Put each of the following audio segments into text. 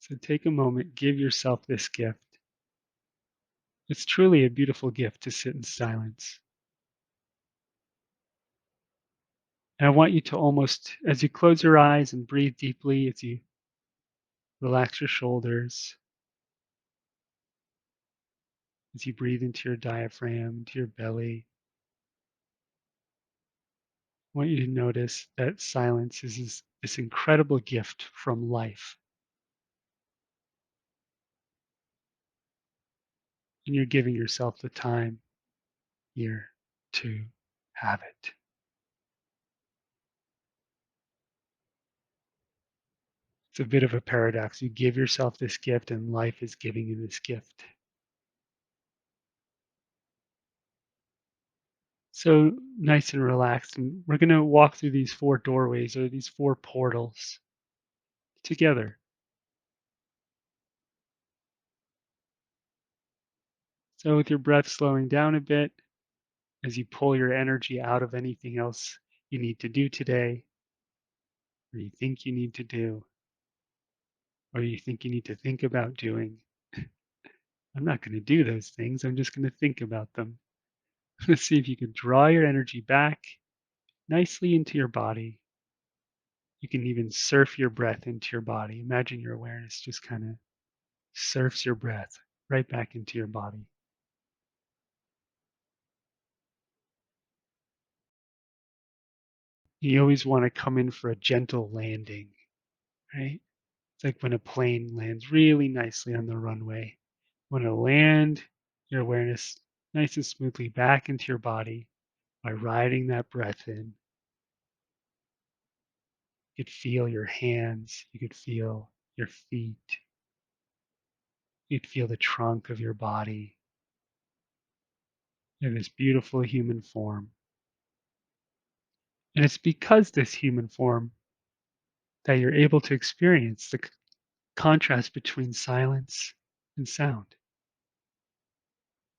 So take a moment, give yourself this gift. It's truly a beautiful gift to sit in silence. And I want you to almost, as you close your eyes and breathe deeply, as you relax your shoulders, as you breathe into your diaphragm, into your belly, I want you to notice that silence is this incredible gift from life, and you're giving yourself the time here to have it. It's a bit of a paradox. You give yourself this gift, and life is giving you this gift. So nice and relaxed. And we're going to walk through these four doorways or these four portals together. So, with your breath slowing down a bit as you pull your energy out of anything else you need to do today, or you think you need to do, or you think you need to think about doing, I'm not going to do those things. I'm just going to think about them. Let's see if you can draw your energy back nicely into your body. You can even surf your breath into your body. Imagine your awareness just kind of surfs your breath right back into your body. You always want to come in for a gentle landing, right? It's like when a plane lands really nicely on the runway. You want to land your awareness nice and smoothly back into your body by riding that breath in. You could feel your hands, you could feel your feet, you'd feel the trunk of your body in this beautiful human form. And it's because this human form that you're able to experience the contrast between silence and sound,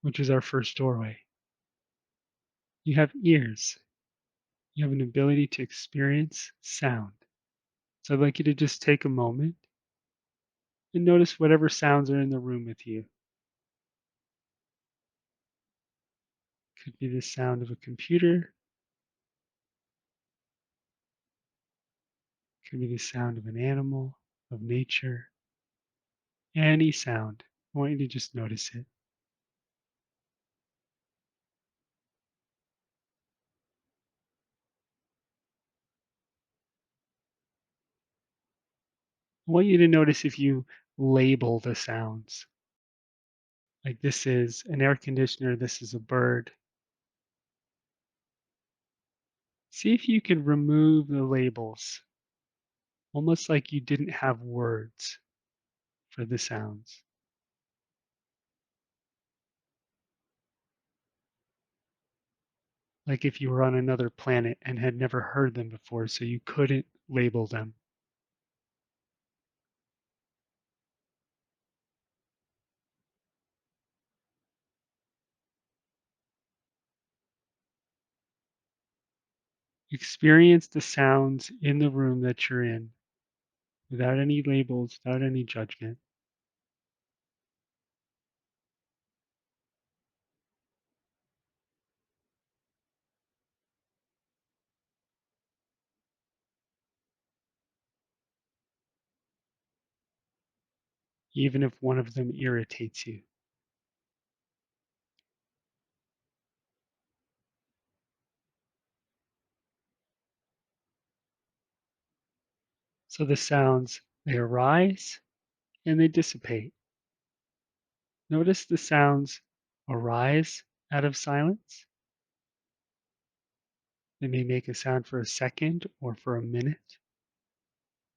which is our first doorway. You have ears, you have an ability to experience sound. So I'd like you to just take a moment and notice whatever sounds are in the room with you. Could be the sound of a computer, could be the sound of an animal, of nature, any sound. I want you to just notice it. I want you to notice if you label the sounds. Like this is an air conditioner, this is a bird. See if you can remove the labels, almost like you didn't have words for the sounds. Like if you were on another planet and had never heard them before, so you couldn't label them. Experience the sounds in the room that you're in without any labels, without any judgment. Even if one of them irritates you. So the sounds, they arise and they dissipate. Notice the sounds arise out of silence. They may make a sound for a second or for a minute,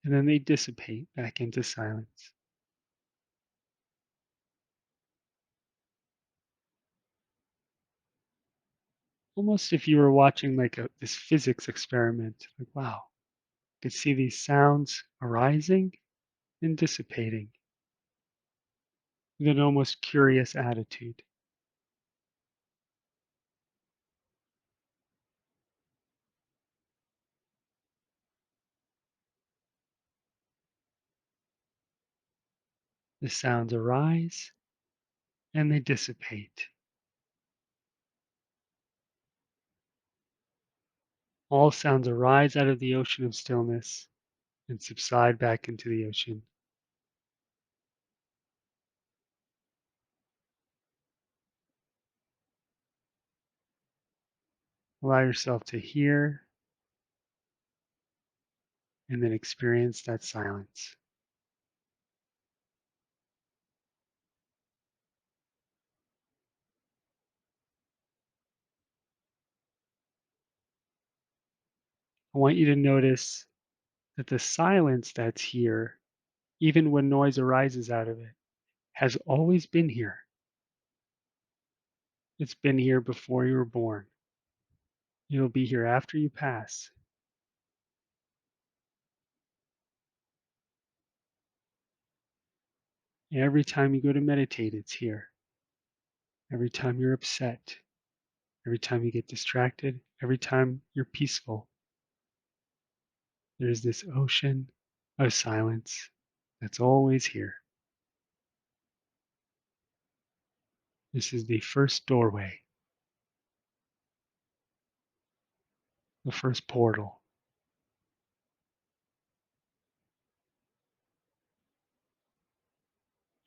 and then they dissipate back into silence. Almost if you were watching like this physics experiment, like, wow, you could see these sounds arising and dissipating with an almost curious attitude. The sounds arise and they dissipate. All sounds arise out of the ocean of stillness and subside back into the ocean. Allow yourself to hear and then experience that silence. I want you to notice that the silence that's here, even when noise arises out of it, has always been here. It's been here before you were born. It'll be here after you pass. Every time you go to meditate, it's here. Every time you're upset, every time you get distracted, every time you're peaceful, there's this ocean of silence that's always here. This is the first doorway, the first portal.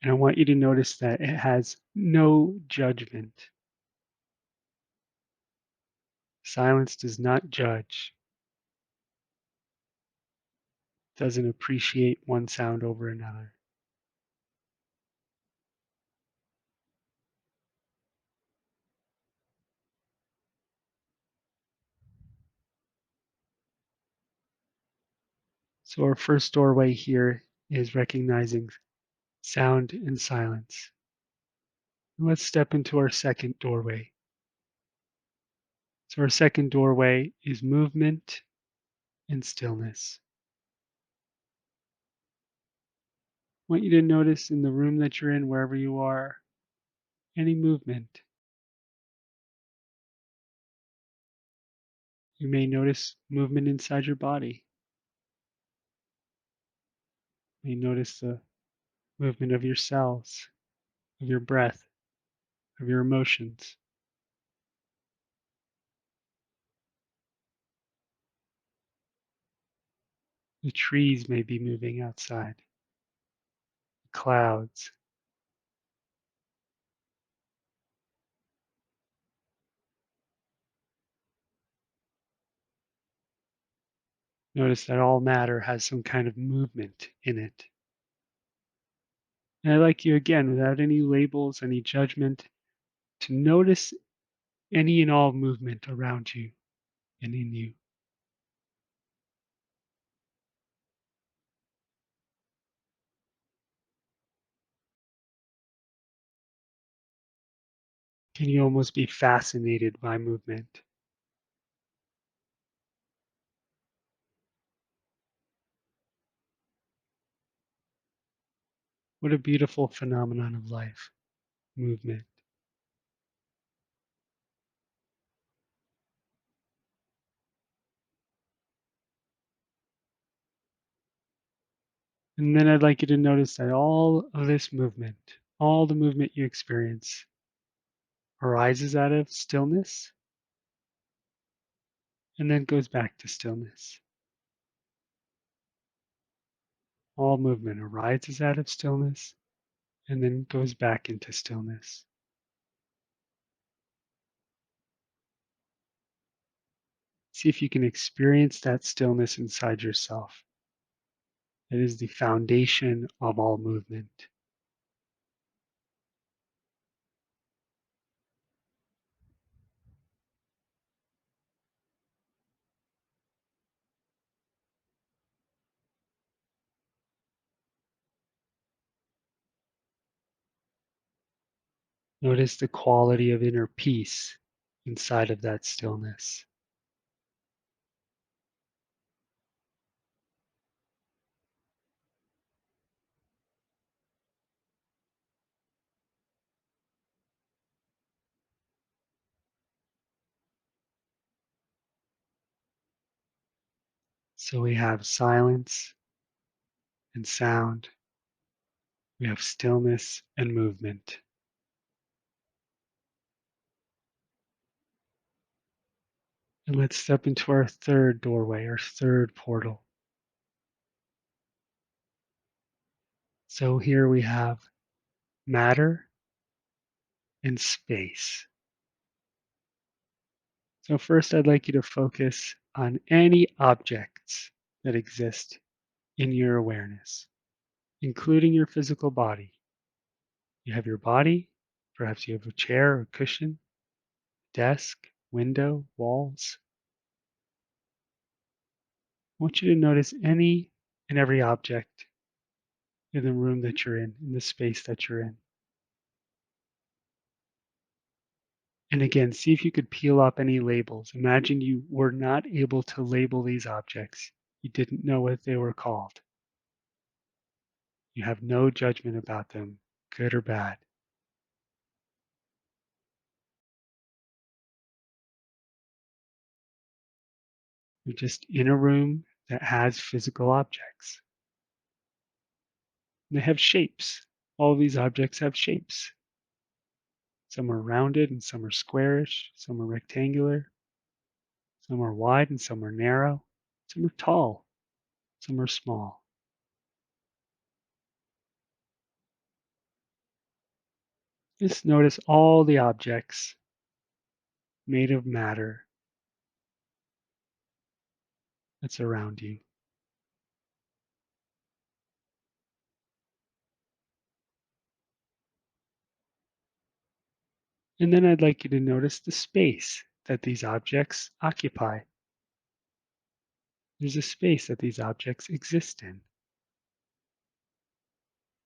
And I want you to notice that it has no judgment. Silence does not judge, doesn't appreciate one sound over another. So, our first doorway here is recognizing sound and silence. Let's step into our second doorway. So, our second doorway is movement and stillness. I want you to notice in the room that you're in, wherever you are, any movement. You may notice movement inside your body. You may notice the movement of your cells, of your breath, of your emotions. The trees may be moving outside, clouds. Notice that all matter has some kind of movement in it. And I'd like you again, without any labels, any judgment, to notice any and all movement around you and in you. Can you almost be fascinated by movement? What a beautiful phenomenon of life, movement. And then I'd like you to notice that all of this movement, all the movement you experience, arises out of stillness and then goes back to stillness. All movement arises out of stillness and then goes back into stillness. See if you can experience that stillness inside yourself. It is the foundation of all movement. Notice the quality of inner peace inside of that stillness. So we have silence and sound We have stillness and movement. And let's step into our third doorway, our third portal. So here we have matter and space. So first I'd like you to focus on any objects that exist in your awareness, including your physical body. You have your body, perhaps you have a chair or cushion, desk, window, walls. I want you to notice any and every object in the room that you're in the space that you're in. And again, see if you could peel off any labels. Imagine you were not able to label these objects. You didn't know what they were called. You have no judgment about them, good or bad. You're just in a room that has physical objects. And they have shapes. All these objects have shapes. Some are rounded and some are squarish, some are rectangular, some are wide and some are narrow, some are tall, some are small. Just notice all the objects made of matter that's around you. And then I'd like you to notice the space that these objects occupy. There's a space that these objects exist in.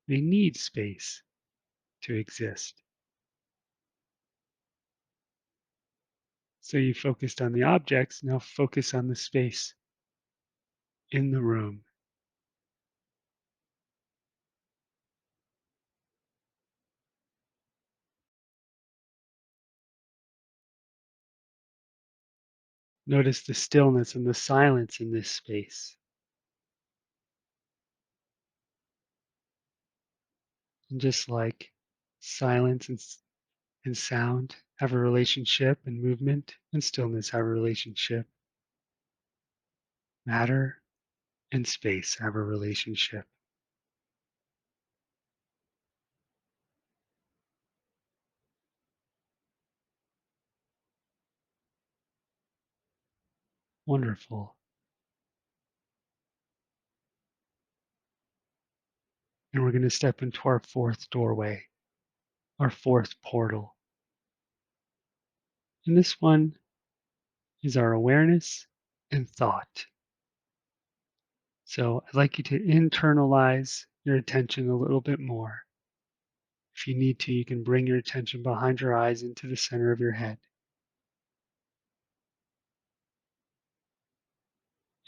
They need space to exist. So you focused on the objects, now focus on the space in the room. Notice the stillness and the silence in this space. And just like silence and sound have a relationship, and movement and stillness have a relationship, matter and space have a relationship. Wonderful. And we're going to step into our fourth doorway, our fourth portal. And this one is our awareness and thought. So I'd like you to internalize your attention a little bit more. If you need to, you can bring your attention behind your eyes into the center of your head.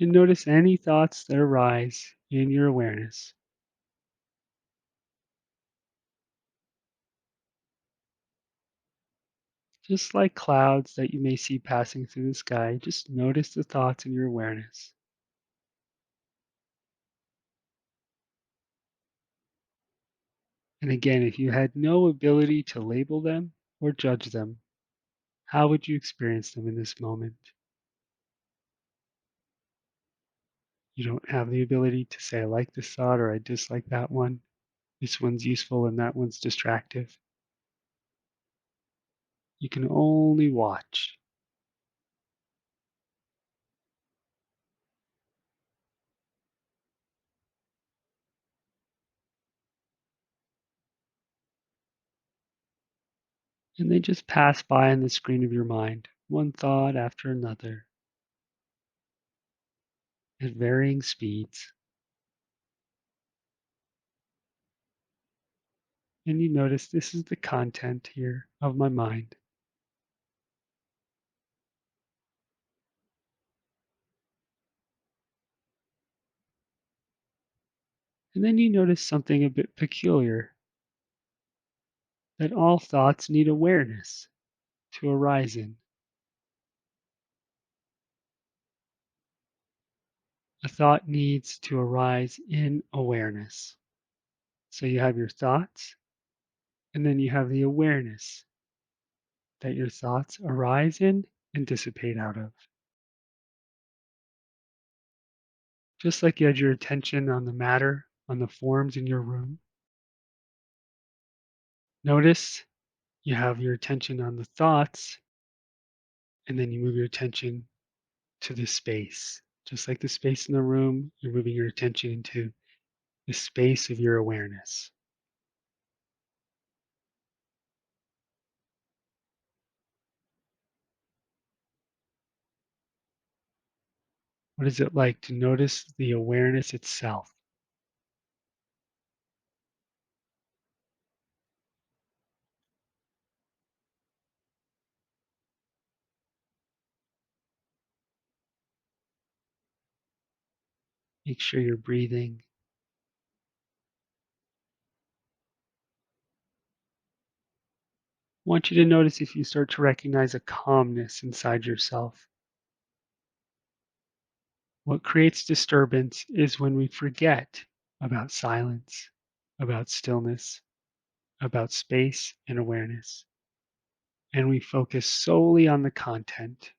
And notice any thoughts that arise in your awareness. Just like clouds that you may see passing through the sky, just notice the thoughts in your awareness. And again, if you had no ability to label them or judge them, how would you experience them in this moment? You don't have the ability to say, I like this thought or I dislike that one. This one's useful and that one's distractive. You can only watch. And they just pass by on the screen of your mind, one thought after another, at varying speeds. And you notice this is the content here of my mind. And then you notice something a bit peculiar, that all thoughts need awareness to arise in. A thought needs to arise in awareness. So you have your thoughts, and then you have the awareness that your thoughts arise in and dissipate out of. Just like you had your attention on the matter, on the forms in your room, notice you have your attention on the thoughts, and then you move your attention to the space. Just like the space in the room, you're moving your attention into the space of your awareness. What is it like to notice the awareness itself? Make sure you're breathing. I want you to notice if you start to recognize a calmness inside yourself. What creates disturbance is when we forget about silence, about stillness, about space and awareness, and we focus solely on the content,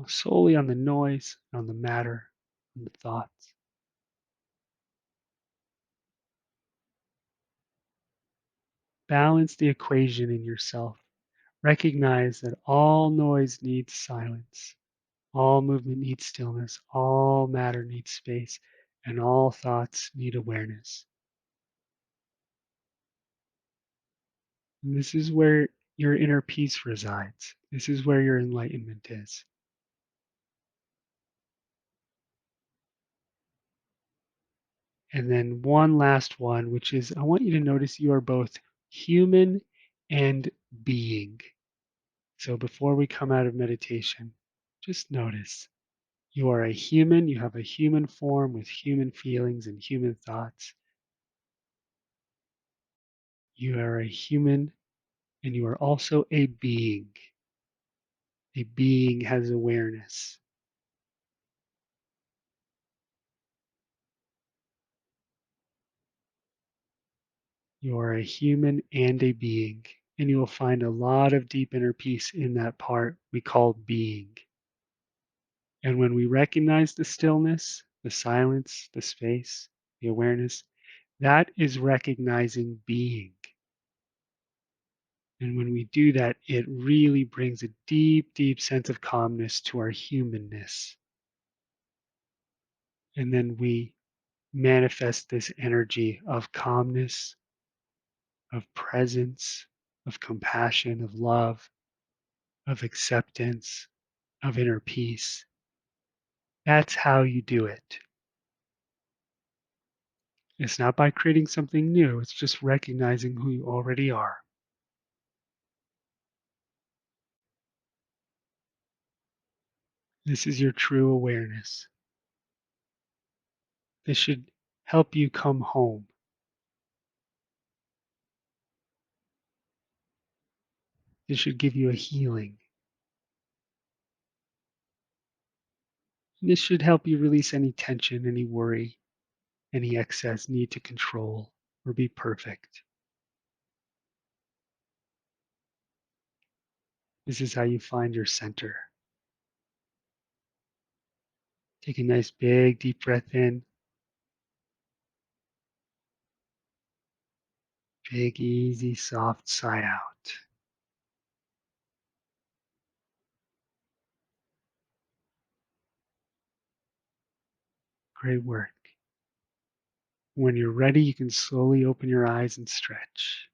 solely on the noise, on the matter, on the thoughts. Balance the equation in yourself. Recognize that all noise needs silence, all movement needs stillness, all matter needs space, and all thoughts need awareness. And this is where your inner peace resides. This is where your enlightenment is. And then one last one, which is I want you to notice you are both human and being. So before we come out of meditation, just notice you are a human, you have a human form with human feelings and human thoughts. You are a human and you are also a being. A being has awareness. You are a human and a being. And you will find a lot of deep inner peace in that part we call being. And when we recognize the stillness, the silence, the space, the awareness, that is recognizing being. And when we do that, it really brings a deep, deep sense of calmness to our humanness. And then we manifest this energy of calmness, of presence, of compassion, of love, of acceptance, of inner peace. That's how you do it. It's not by creating something new, it's just recognizing who you already are. This is your true awareness. This should help you come home. This should give you a healing. This should help you release any tension, any worry, any excess need to control or be perfect. This is how you find your center. Take a nice big deep breath in, big easy soft sigh out. Great work. When you're ready, you can slowly open your eyes and stretch.